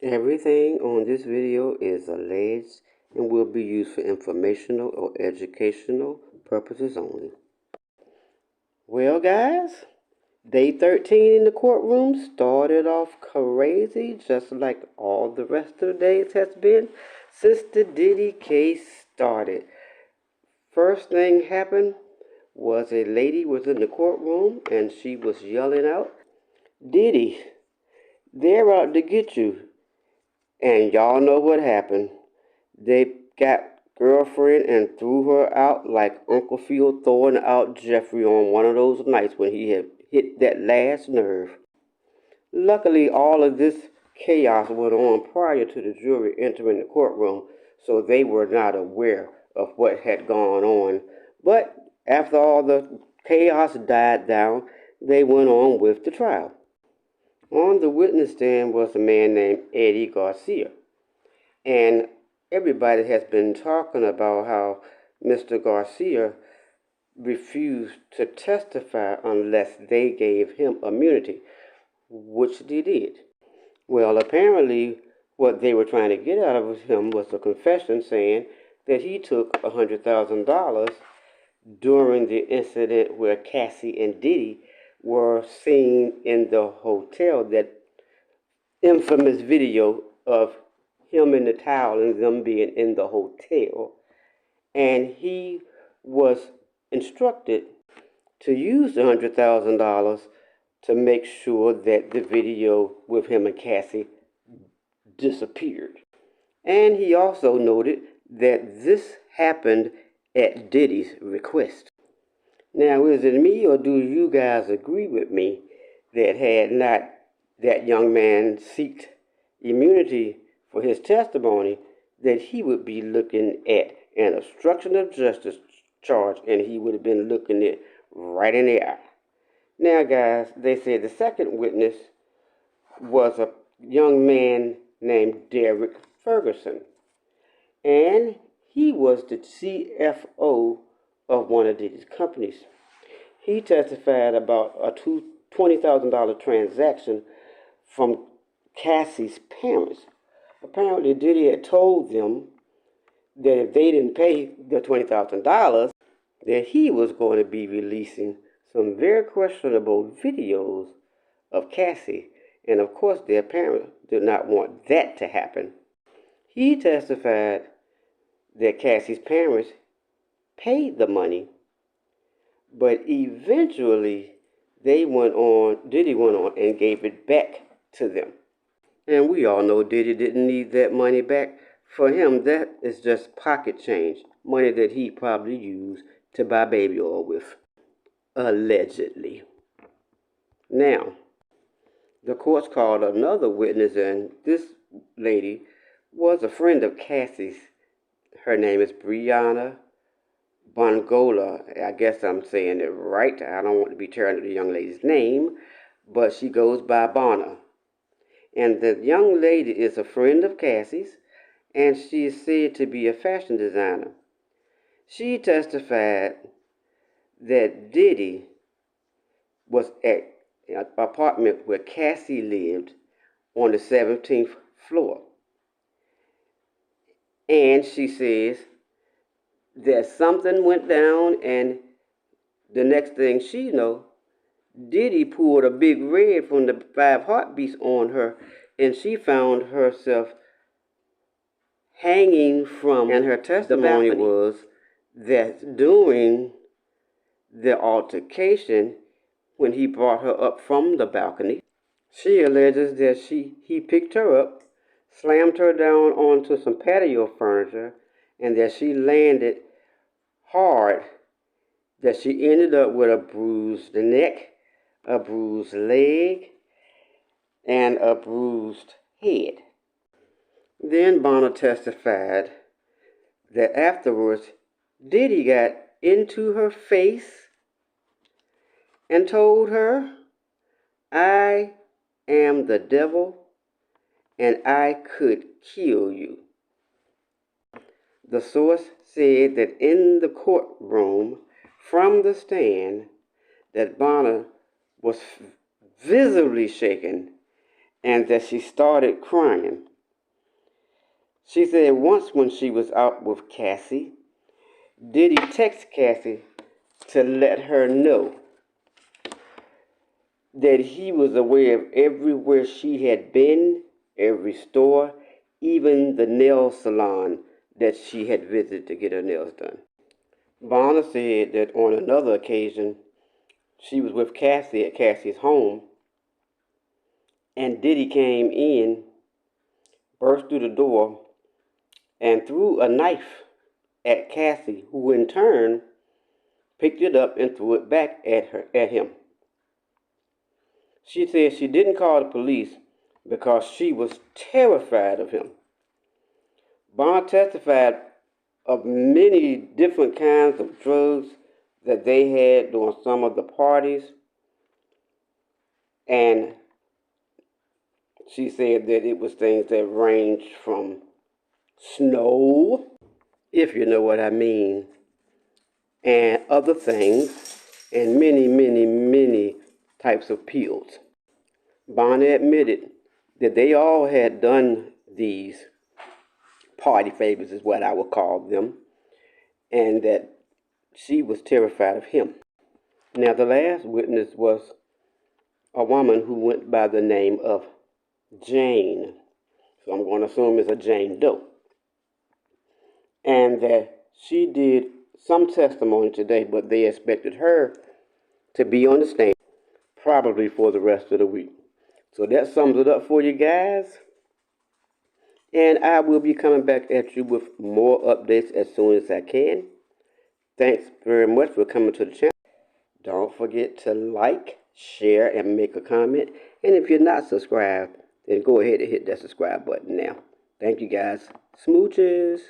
Everything on this video is alleged and will be used for informational or educational purposes only. Well, guys, day 13 in the courtroom started off crazy, just like all the rest of the days has been since the Diddy case started. First thing happened was a lady was in the courtroom and she was yelling out, "Diddy, they're out to get you." And y'all know what happened. They got girlfriend and threw her out like Uncle Phil throwing out Jeffrey on one of those nights when he had hit that last nerve. Luckily, all of this chaos went on prior to the jury entering the courtroom, so they were not aware of what had gone on. But after all the chaos died down, they went on with the trial. On the witness stand was a man named Eddie Garcia. And everybody has been talking about how Mr. Garcia refused to testify unless they gave him immunity, which they did. Well, apparently, what they were trying to get out of him was a confession saying that he took $100,000 during the incident where Cassie and Diddy were seen in the hotel, that infamous video of him in the towel and them being in the hotel. And he was instructed to use the $100,000 to make sure that the video with him and Cassie disappeared. And he also noted that this happened at Diddy's request. Now, is it me or do you guys agree with me that had not that young man sought immunity for his testimony, that he would be looking at an obstruction of justice charge and he would have been looking it right in the eye? Now, guys, they said the second witness was a young man named Derek Ferguson, and he was the CFO of one of these companies. He testified about a $20,000 transaction from Cassie's parents. Apparently, Diddy had told them that if they didn't pay the $20,000, that he was going to be releasing some very questionable videos of Cassie. And of course, their parents did not want that to happen. He testified that Cassie's parents paid the money, but eventually Diddy went on and gave it back to them. And we all know Diddy didn't need that money back. For him, that is just pocket change, money that he probably used to buy baby oil with, allegedly. Now, the courts called another witness, and this lady was a friend of Cassie's. Her name is Brianna Bongola. I guess I'm saying it right. I don't want to be tearing up the young lady's name, but she goes by Bonner. And the young lady is a friend of Cassie's, and she is said to be a fashion designer. She testified that Diddy was at an apartment where Cassie lived on the 17th floor. And she says that something went down, and the next thing she knows, Diddy pulled a big red from the 5 heartbeats on her, and she found herself hanging from, and her testimony was that during the altercation, when he brought her up from the balcony, she alleges that he picked her up, slammed her down onto some patio furniture, and that she landed hard, that she ended up with a bruised neck, a bruised leg, and a bruised head. Then Bonner testified that afterwards, Diddy got into her face and told her, "I am the devil and I could kill you." The source said that in the courtroom, from the stand, that Bonner was visibly shaken and that she started crying. She said once when she was out with Cassie, Diddy texted Cassie to let her know that he was aware of everywhere she had been, every store, even the nail salon that she had visited to get her nails done. Bonner said that on another occasion, she was with Cassie at Cassie's home, and Diddy came in, burst through the door, and threw a knife at Cassie, who in turn picked it up and threw it back at him. She said she didn't call the police because she was terrified of him. Bond testified of many different kinds of drugs that they had during some of the parties, and she said that it was things that ranged from snow, if you know what I mean, and other things, and many, many, many types of pills. Bonnie admitted that they all had done these party favors, is what I would call them, and that she was terrified of him. Now, the last witness was a woman who went by the name of Jane. So I'm going to assume it's a Jane Doe. And that she did some testimony today, but they expected her to be on the stand probably for the rest of the week. So that sums it up for you guys. And I will be coming back at you with more updates as soon as I can. Thanks very much for coming to the channel. Don't forget to like, share, and make a comment. And if you're not subscribed, then go ahead and hit that subscribe button now. Thank you guys. Smooches.